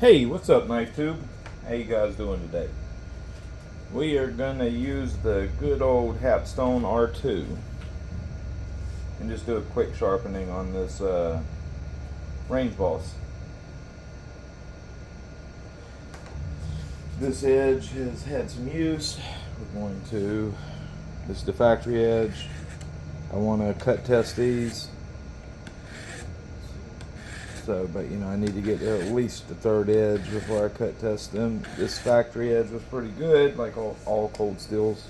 Hey, what's up, Knife Tube? How you guys doing today? We are gonna use the good old Hapstone R2 and just do a quick sharpening on this range boss. This edge has had some use. We're going to, this is the factory edge. I want to cut test these. So, but you know, I need to get at least the third edge before I cut test them. This factory edge was pretty good, like all cold steels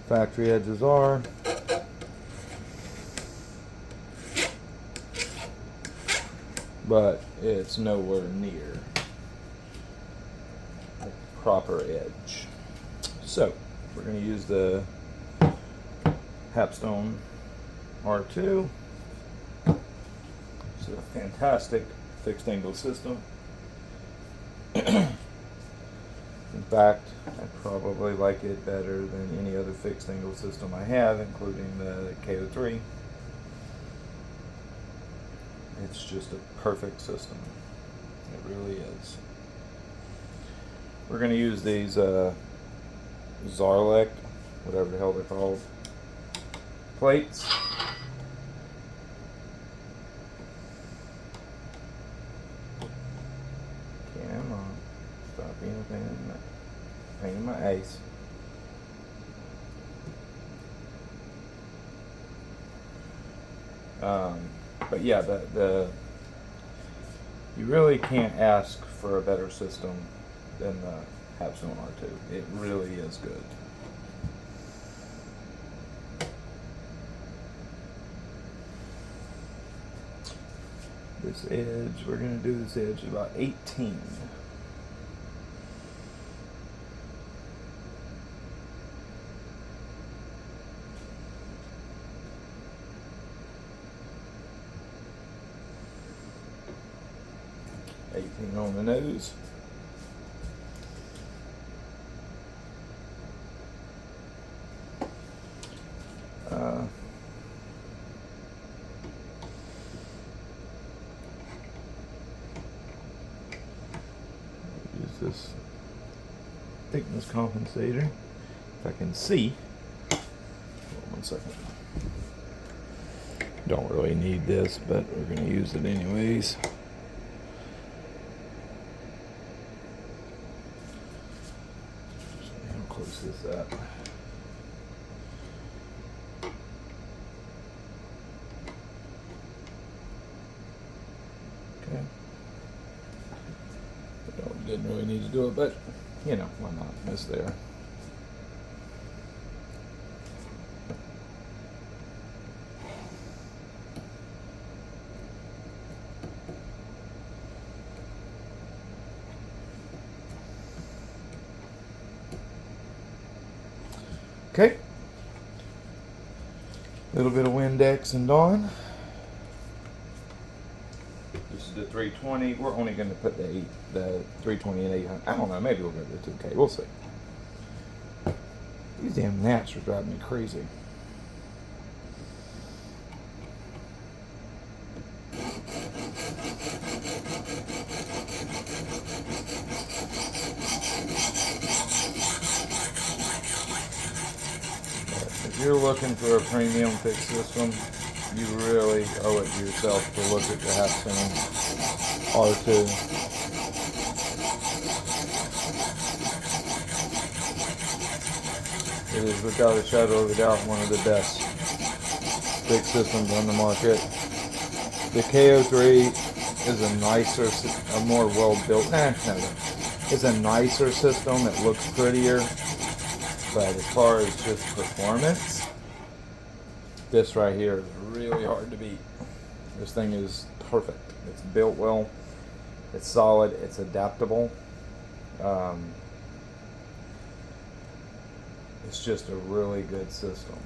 factory edges are. But it's nowhere near the proper edge. So, we're going to use the Hapstone R2. It's a fantastic fixed angle system. In fact, I probably like it better than any other fixed angle system I have, including the KO3. It's just a perfect system. It really is. We're going to use these Xarilk, whatever the hell they're called, plates. Come on, stop being a pain in my ace. But yeah, you really can't ask for a better system than the Hapstone R2. It really is good. This edge, we're going to do this edge about 18. On the nose. Use this thickness compensator. If I can see. One second. Don't really need this, but we're going to use it anyways. Close this up. Okay. Didn't really need to do it, but you know, why not? Miss there. Okay, a little bit of Windex and Dawn. This is the 320. We're only going to put the 320 and 800. I don't know. Maybe we'll go to the 2K. We'll see. These damn gnats are driving me crazy. If you're looking for a premium fix system, you really owe it to yourself to look at the Hapstone R2. It is, without a shadow of a doubt, one of the best fix systems on the market. The KO3 is a nicer, a more well-built, it's a nicer system. It looks prettier. But as far as just performance, this right here is really hard to beat. This thing is perfect. It's built well. It's solid. It's adaptable. It's just a really good system.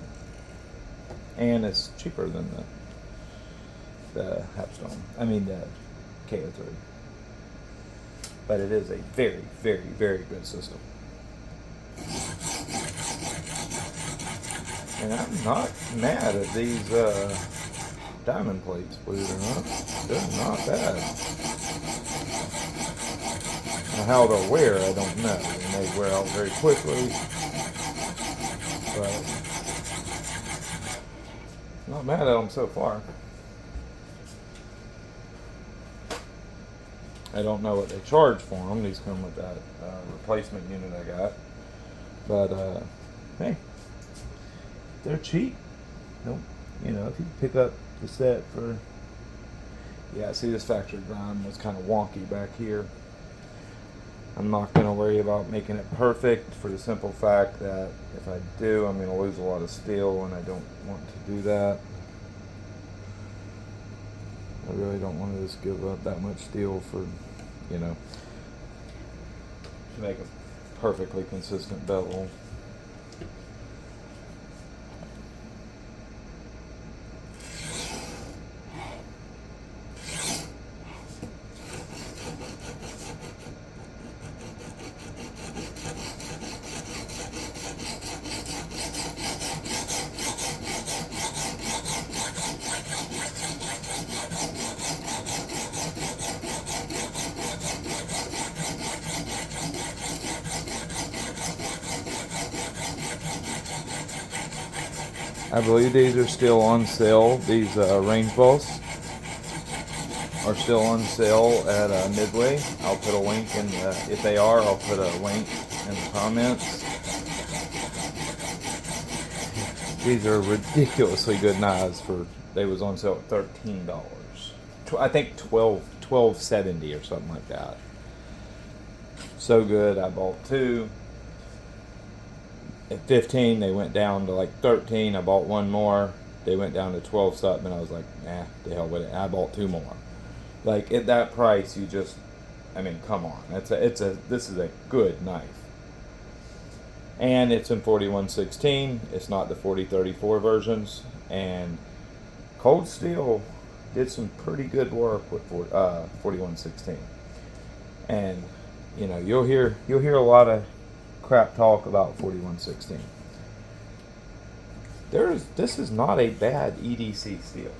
And it's cheaper than the Hapstone. I mean the KO3. But it is a very, very, very good system. And I'm not mad at these diamond plates, believe it or not. They're not bad. how they'll wear, I don't know. They may wear out very quickly, but not mad at them so far. I don't know what they charge for them. These come with that replacement unit I got. But, hey, they're cheap. Nope. You know, if you pick up the set for... Yeah, see, this factory grind was kind of wonky back here. I'm not going to worry about making it perfect for the simple fact that if I do, I'm going to lose a lot of steel, and I don't want to do that. I really don't want to just give up that much steel for, you know, to make a perfectly consistent bevel. I believe these are still on sale. These range balls are still on sale at Midway. I'll put a link in the, if they are, I'll put a link in the comments. These are ridiculously good knives for, they was on sale at $13. I think $12.70 or something like that. So good, I bought two. At 15, they went down to like 13. I bought one more. They went down to 12 something, and I was like, nah, the hell with it. I bought two more. Like, at that price, you just, I mean, come on. This is a good knife. And it's in 4116. It's not the 4034 versions. And Cold Steel did some pretty good work with 4116. And, you know, you'll hear a lot of crap talk about 4116. This is not a bad EDC steel.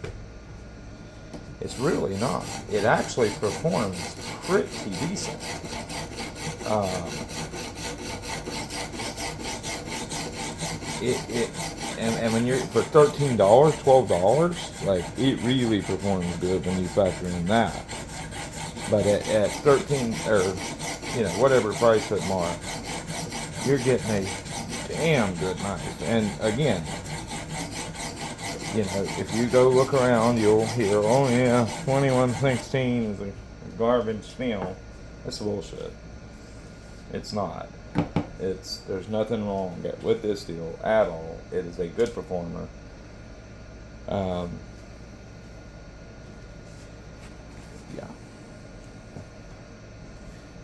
It's really not. It actually performs pretty decent. And when you're for $13, $12, like, it really performs good when you factor in that. But at 13 or, you know, whatever price at Mark, you're getting a damn good knife. And again, you know, if you go look around, you'll hear, oh yeah, 2116 is a garbage steel. That's bullshit. It's not. There's nothing wrong with this steel at all. It is a good performer. Yeah.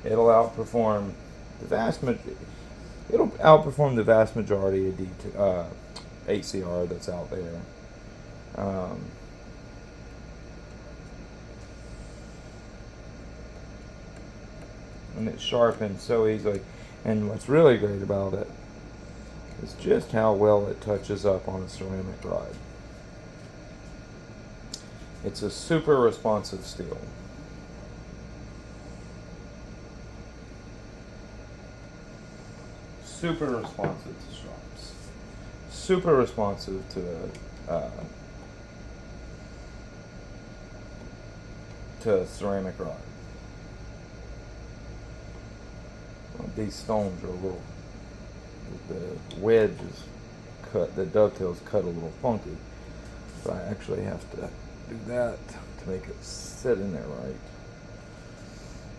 It'll outperform the vast majority. It'll outperform the vast majority of HCR that's out there. And it sharpens so easily. And what's really great about it is just how well it touches up on a ceramic rod. It's a super responsive steel. Super responsive to sharps. Super responsive to a ceramic rod. Well, these stones are a little, the wedge is cut, the dovetail's cut a little funky. So I actually have to do that to make it sit in there right.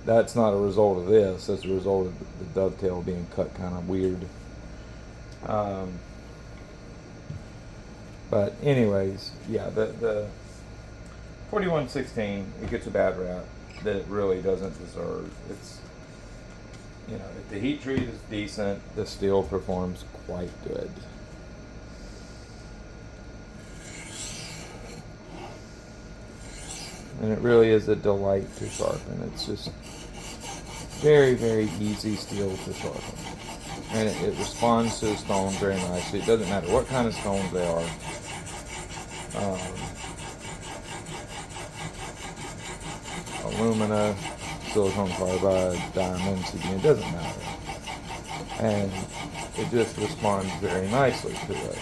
That's not a result of this. That's a result of the dovetail being cut kind of weird. But anyways, yeah, the 4116, it gets a bad rap that it really doesn't deserve. It's, you know, if the heat treat is decent, the steel performs quite good. And it really is a delight to sharpen. It's just very, very easy steel to sharpen. And it responds to the stone very nicely. It doesn't matter what kind of stones they are. Alumina, silicone carbide, diamonds, it doesn't matter. And it just responds very nicely to it.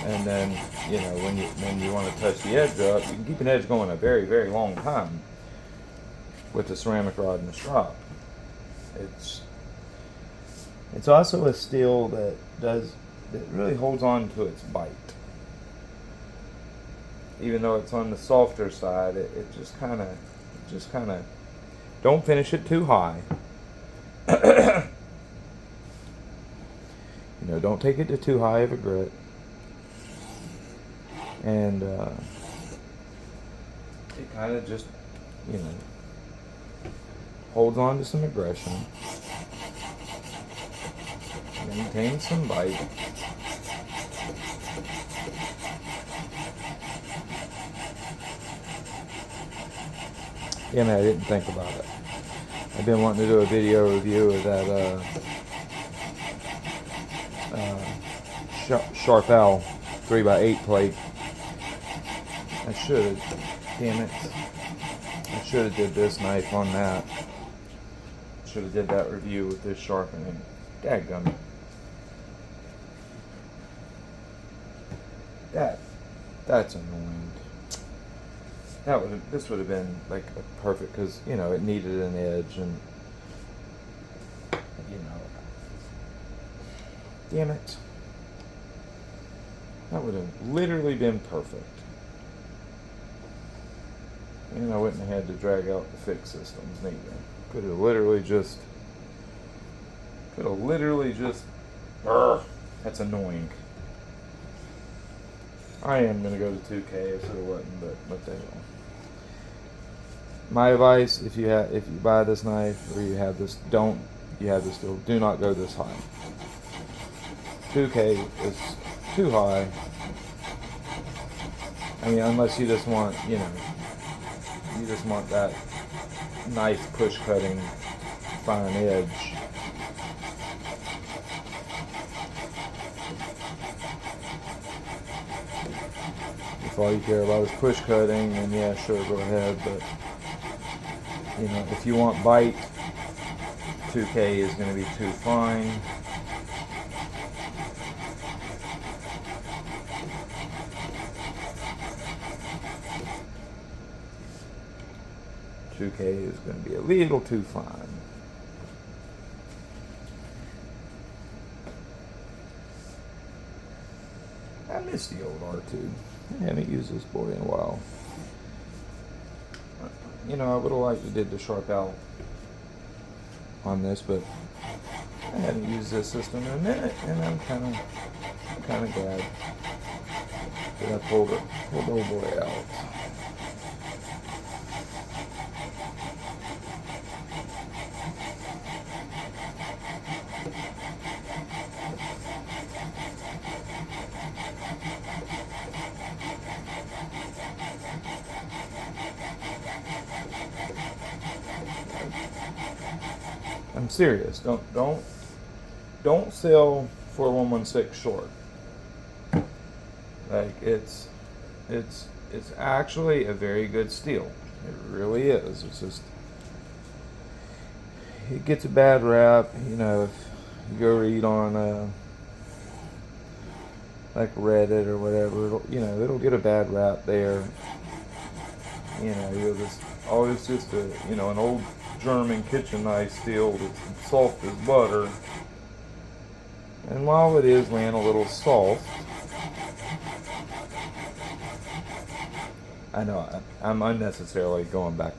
And then, when you want to touch the edge up, you can keep an edge going a very, very long time with the ceramic rod and the strop. It's also a steel that really holds on to its bite. Even though it's on the softer side, it just kind of, don't finish it too high. Don't take it to too high of a grit. And it kind of just, holds on to some aggression. Maintains some bite. Yeah, man, I didn't think about it. I've been wanting to do a video review of that Sharpening 3x8 plate. I should have, damn it. I should have did this knife on that. Should have did that review with this sharpening. Dadgummit. That's annoying. This would have been like a perfect, because it needed an edge, and damn it. That would have literally been perfect. And I wouldn't have had to drag out the fix systems neither. Could have literally just. That's annoying. I am gonna go to 2K if it wasn't, but what the hell. My advice: if you buy this knife or you have this steel, do not go this high. 2K is too high. I mean, unless you just want, you just want that nice push cutting fine edge. If all you care about is push cutting, then yeah, sure, go ahead. But if you want bite, 2K is going to be too fine. $2K is going to be a little too fine. I miss the old R2. I haven't used this boy in a while. I would have liked to did the Sharpening on this, but I haven't used this system in a minute, and I'm kind of glad that I pulled the old boy out. I'm serious. Don't sell 4116 short. Like it's actually a very good steel. It really is. It's just it gets a bad rap. If you go read on like Reddit or whatever, it'll get a bad rap there. You'll just always just an old German kitchen knife steel that's soft as butter. And while it is laying a little soft, I know I'm unnecessarily going back,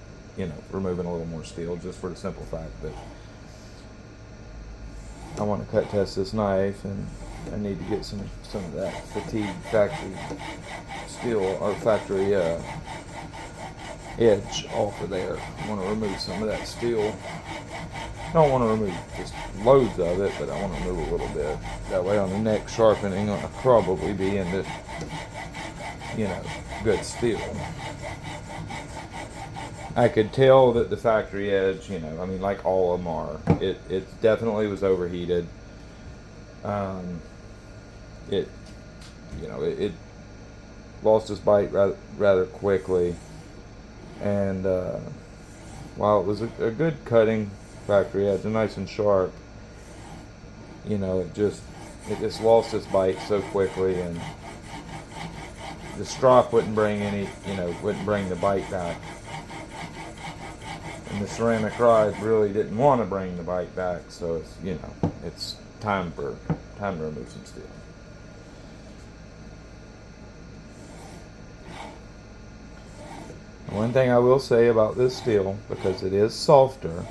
removing a little more steel just for the simple fact that I want to cut test this knife, and I need to get some of that fatigue factory steel or factory edge off of there. I want to remove some of that steel. I don't want to remove just loads of it, but I want to remove a little bit. That way on the next sharpening, I'll probably be into, good steel. I could tell that the factory edge, like all of them are, it definitely was overheated. It lost its bite rather quickly. And while it was a good cutting factory edge, nice and sharp, you know, it just lost its bite so quickly, and the strop wouldn't bring any, you know, wouldn't bring the bite back. And the ceramic rod really didn't want to bring the bite back, so it's, you know, it's time to remove some steel. One thing I will say about this steel, because it is softer,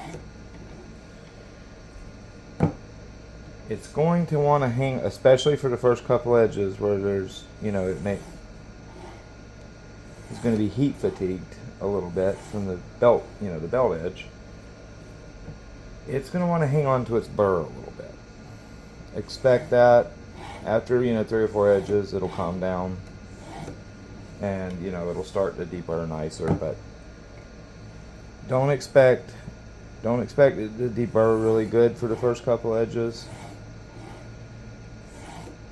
it's going to want to hang, especially for the first couple edges where there's, you know, it's going to be heat fatigued a little bit from the belt, you know, the belt edge. It's going to want to hang on to its burr a little bit. Expect that after, you know, 3 or 4 edges, it'll calm down, and, you know, it'll start to deburr nicer. But don't expect it to deburr really good for the first couple edges,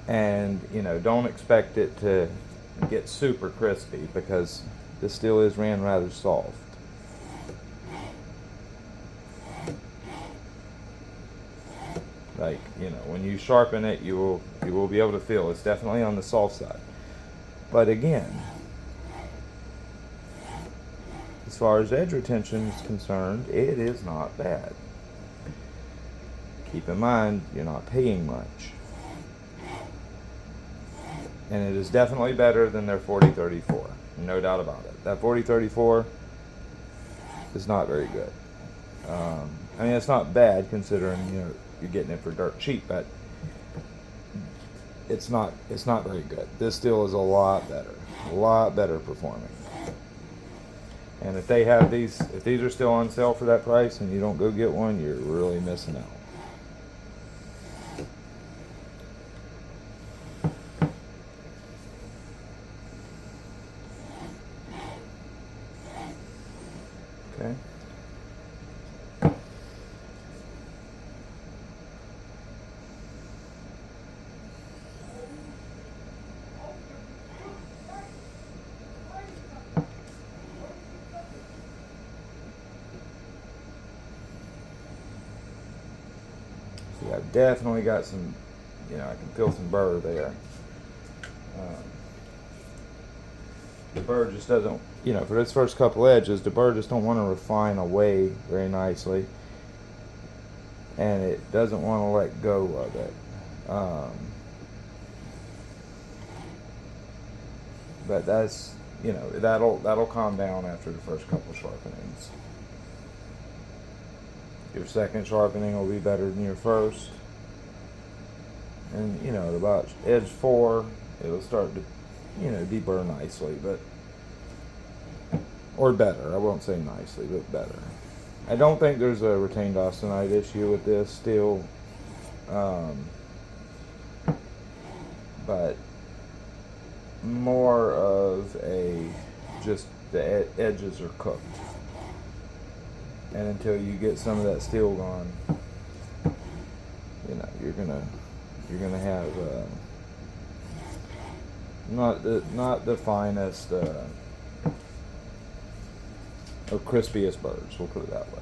and, you know, don't expect it to get super crispy, because this steel is ran rather soft. Like, you know, when you sharpen it, you will be able to feel it's definitely on the soft side. But again, as far as edge retention is concerned, it is not bad. Keep in mind, you're not paying much. And it is definitely better than their 4034. No doubt about it. That 4034 is not very good. I mean, it's not bad considering, you know, you're getting it for dirt cheap, but it's not very good. This steel is a lot better performing. And if they have these, if these are still on sale for that price and you don't go get one, you're really missing out. Okay. See, I've definitely got some, you know, I can feel some burr there. The burr just doesn't, you know, for its first couple edges, the burr just don't want to refine away very nicely, and it doesn't want to let go of it. But that's, you know, that'll calm down after the first couple sharpenings. Your second sharpening will be better than your first, and, you know, at about edge 4, it'll start to, you know, deburr nicely, but, or better. I won't say nicely, but better. I don't think there's a retained austenite issue with this steel, but more of a, just the edges are cooked, and until you get some of that steel gone, you know, you're gonna have not the finest or crispiest burrs, we'll put it that way.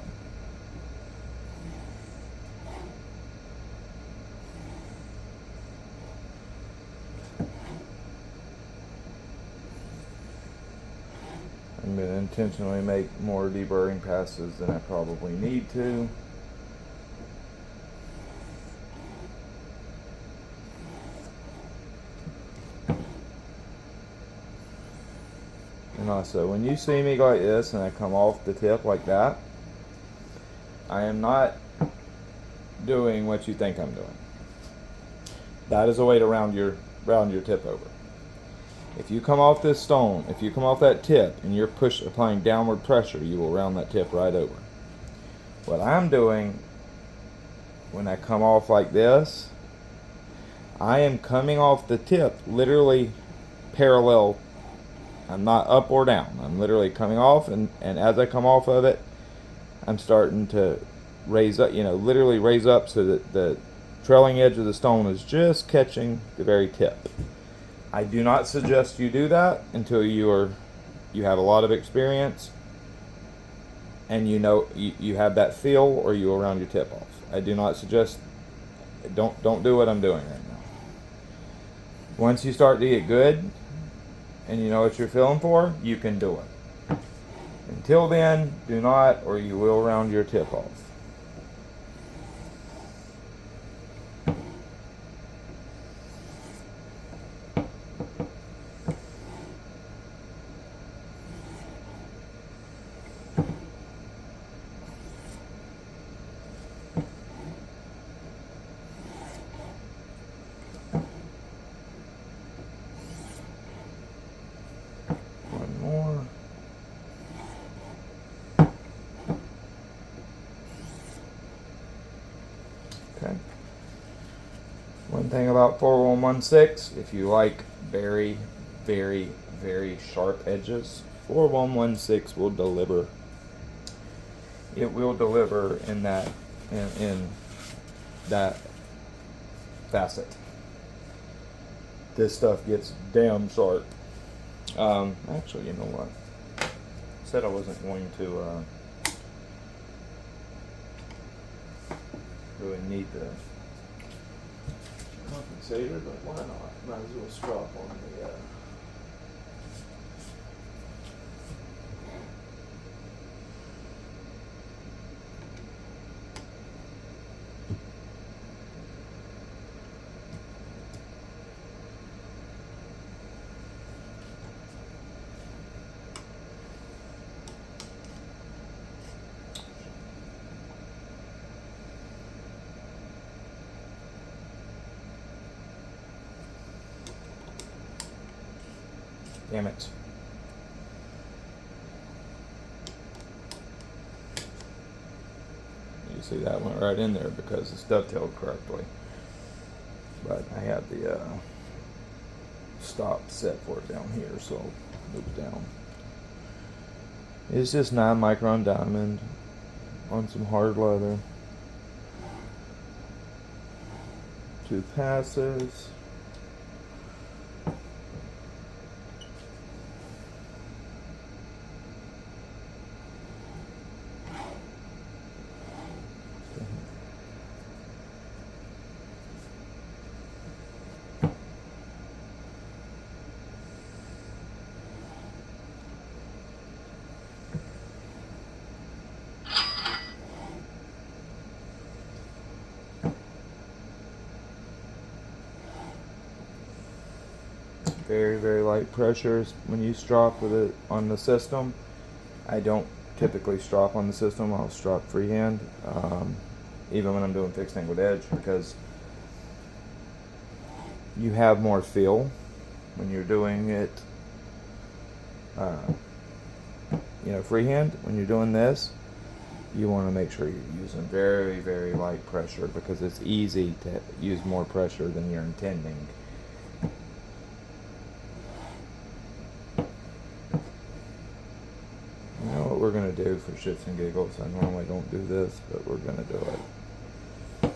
I'm going to intentionally make more deburring passes than I probably need to. And also, when you see me like this and I come off the tip like that, I am not doing what you think I'm doing. That is a way to round your tip over. If you come off this stone, if you come off that tip and you're applying downward pressure, you will round that tip right over. What I'm doing when I come off like this, I am coming off the tip literally parallel. I'm not up or down. I'm literally coming off, and as I come off of it, I'm starting to raise up, you know, literally raise up so that the trailing edge of the stone is just catching the very tip. I do not suggest you do that until you have a lot of experience, and you know you have that feel, or you round your tip off. I do not suggest, don't do what I'm doing right now. Once you start to get good and you know what you're feeling for, you can do it. Until then, do not, or you will round your tip off. One more. Okay. One thing about 4116, if you like very, very, very sharp edges, 4116 will deliver. It will deliver in that in that facet. This stuff gets damn sharp. Actually, you know what? I said I wasn't going to really need the compensator, but why not? Might as well strap on the damn it. You see that went right in there because it's dovetailed correctly. But I have the stop set for it down here, so it moves down. It's just 9 micron diamond on some hard leather. 2 passes. Very, very light pressures when you strop with it on the system. I don't typically strop on the system. I'll strop freehand, even when I'm doing fixed angled edge, because you have more feel when you're doing it, freehand. When you're doing this, you want to make sure you're using very, very light pressure, because it's easy to use more pressure than you're intending. We're going to do for shits and giggles. I normally don't do this, but we're going to do it.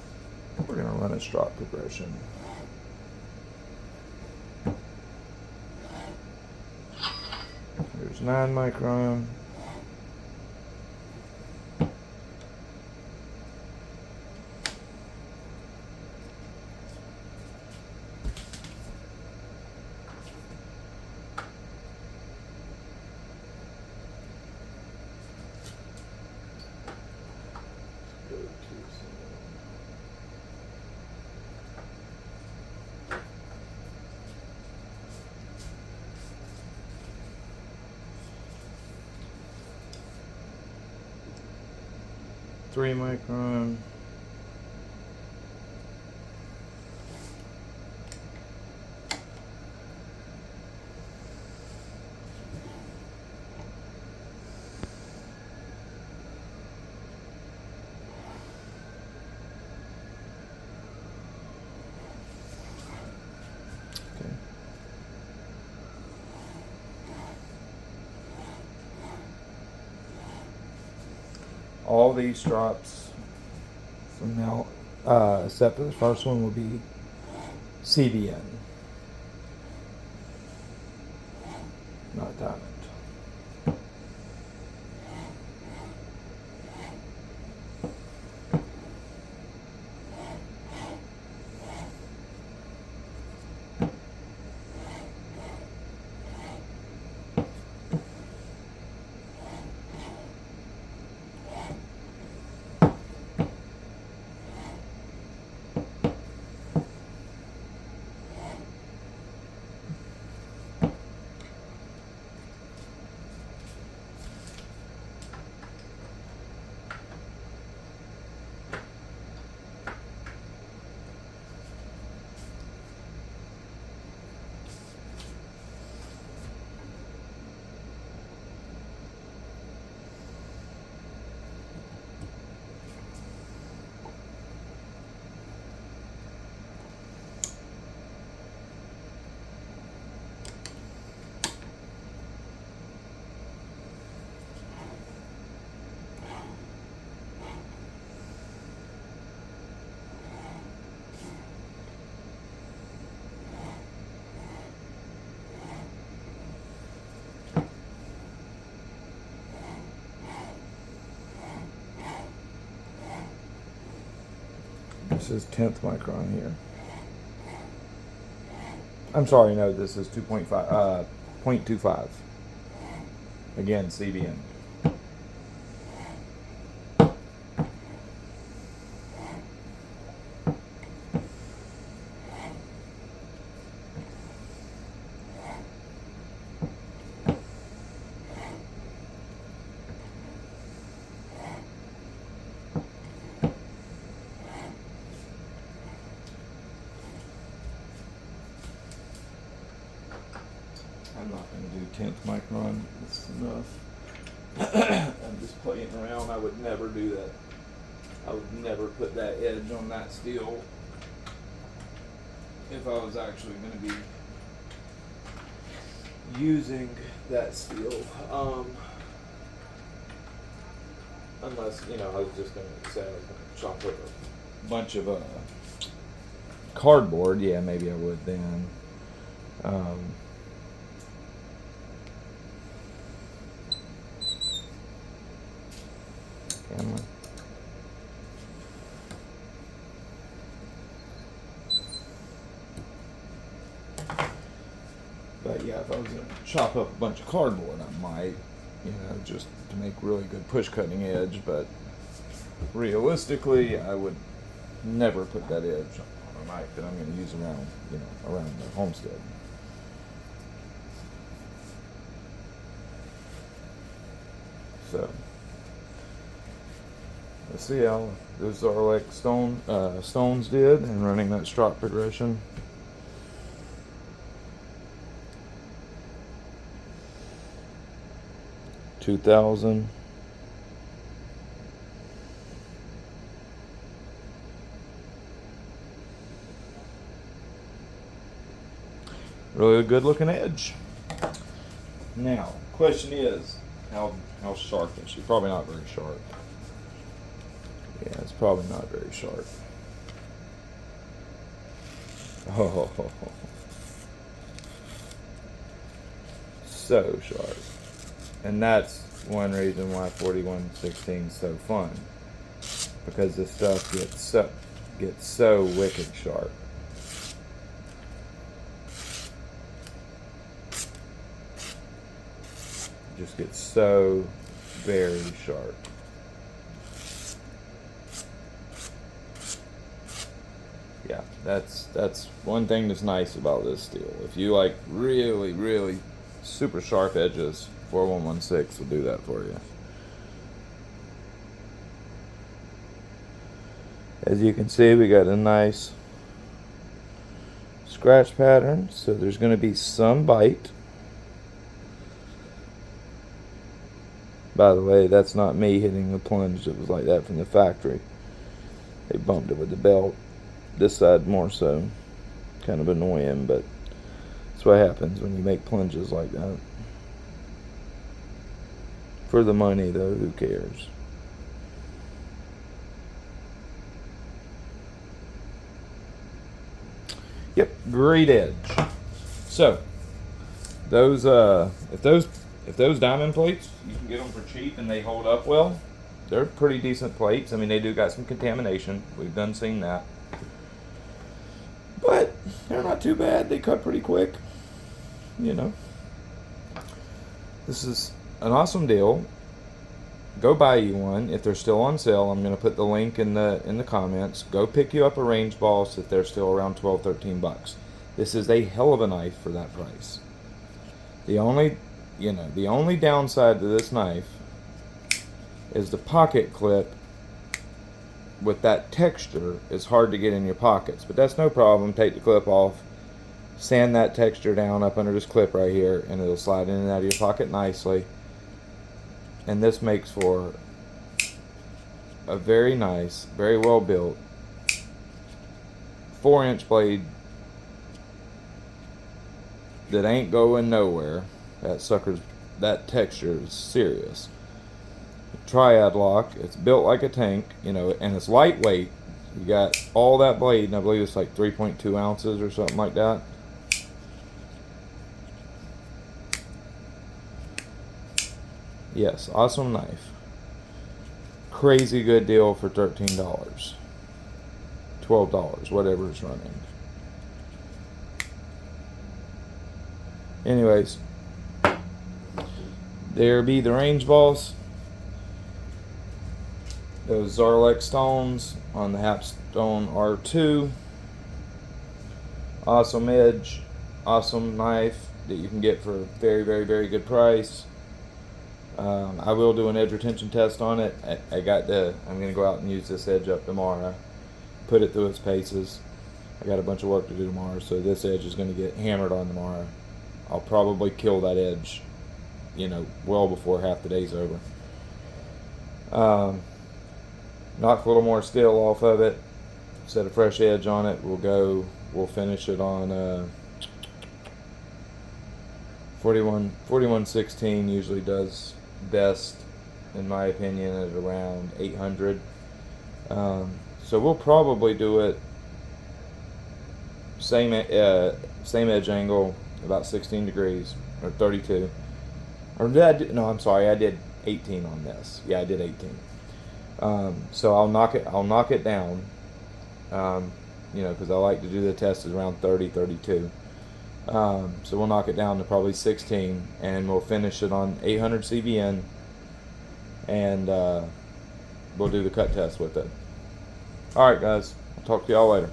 We're going to run a strop progression. There's 9 micron. Three micron. All these strops from now, except for the first one, will be CBN, not diamond. This is 10th micron here. I'm sorry, no, this is 0.25. Again, CBN. I'm not going to do 10th micron. That's enough. I'm just playing around. I would never do that. I would never put that edge on that steel if I was actually going to be using that steel. Unless, you know, I was just going to say I was going to chop up a bunch of cardboard. Yeah, maybe I would then. Camera. But yeah, if I was going to chop up a bunch of cardboard, I might, you know, just to make really good push cutting edge. But realistically, I would never put that edge on a knife that I'm going to use around, you know, around the homestead. So let's see how those Xarilk stones did, and running that strop progression. $2,000. Really a good looking edge. Now, question is, how sharp is she? Probably not very sharp. Yeah, it's probably not very sharp. Oh, so sharp. And that's one reason why 4116 is so fun, because this stuff gets so wicked sharp. Just gets so very sharp. Yeah, that's one thing that's nice about this steel. If you like really, really super sharp edges, 4116 will do that for you. As you can see, we got a nice scratch pattern, so there's going to be some bite. By the way, that's not me hitting the plunge. It was like that from the factory. They bumped it with the belt. This side more so. Kind of annoying, but that's what happens when you make plunges like that. For the money, though, who cares? Yep, great edge. So, those if those diamond plates, you can get them for cheap and they hold up well. They're pretty decent plates. I mean, they do got some contamination. We've done seen that. But they're not too bad. They cut pretty quick. You know. This is an awesome deal. Go buy you one. If they're still on sale, I'm going to put the link in the comments. Go pick you up a range boss if they're still around 12, 13 bucks. This is a hell of a knife for that price. The only downside to this knife is the pocket clip with that texture is hard to get in your pockets, but that's no problem. Take the clip off, sand that texture down up under this clip right here, and it'll slide in and out of your pocket nicely. And this makes for a very nice, very well built 4-inch blade that ain't going nowhere. That texture is serious. Triad lock, it's built like a tank, you know, and it's lightweight. You got all that blade, and I believe it's like 3.2 ounces or something like that. Yes, awesome knife. Crazy good deal for $13. $12, whatever it's running. Anyways, there be the range boss. Those Xarilk stones on the Hapstone R2. Awesome edge, awesome knife that you can get for a very, very, very good price. I will do an edge retention test on it. I'm going to go out and use this edge up tomorrow, put it through its paces. I got a bunch of work to do tomorrow, so this edge is going to get hammered on tomorrow. I'll probably kill that edge, well before half the day's over. Knock a little more steel off of it, set a fresh edge on it. We'll finish it on 4116 usually does best, in my opinion, at around 800. So we'll probably do it same edge angle, about 16 degrees or 32. Or I'm sorry, I did 18 on this. Yeah, I did 18. So I'll knock it down. Because I like to do the test at around 30, 32. So we'll knock it down to probably 16, and we'll finish it on 800 CBN, and we'll do the cut test with it. Alright guys, I'll talk to y'all later.